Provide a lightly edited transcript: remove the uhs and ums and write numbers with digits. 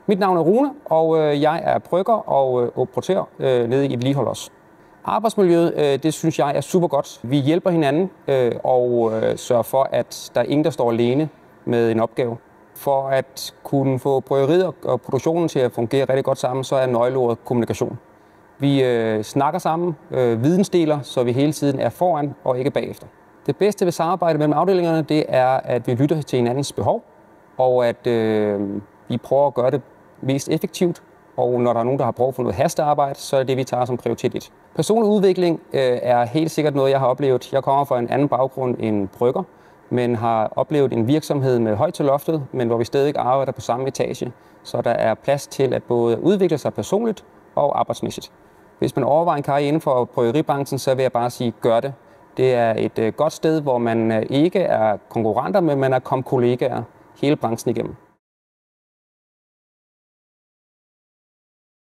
Mit navn er Rune, og jeg er brygger og operatør nede i vedligehold også. Arbejdsmiljøet, det synes jeg er super godt. Vi hjælper hinanden og sørger for, at der er ingen, der står alene med en opgave. For at kunne få bryggeriet og produktionen til at fungere rigtig godt sammen, så er nøgleordet kommunikation. Vi snakker sammen, vidensdeler, så vi hele tiden er foran og ikke bagefter. Det bedste ved samarbejde mellem afdelingerne, det er, at vi lytter til hinandens behov, og at vi prøver at gøre det mest effektivt. Og når der er nogen, der har brug for noget hastearbejde, så er det, vi tager som prioritet 1. Personlig udvikling er helt sikkert noget, jeg har oplevet. Jeg kommer fra en anden baggrund end brygger, men har oplevet en virksomhed med højt til loftet, men hvor vi stadig arbejder på samme etage. Så der er plads til at både udvikle sig personligt og arbejdsmæssigt. Hvis man overvejer en karriere inden for bryggeribranchen, så vil jeg bare sige, gør det. Det er et godt sted, hvor man ikke er konkurrenter, men man er kollegaer hele branchen igennem.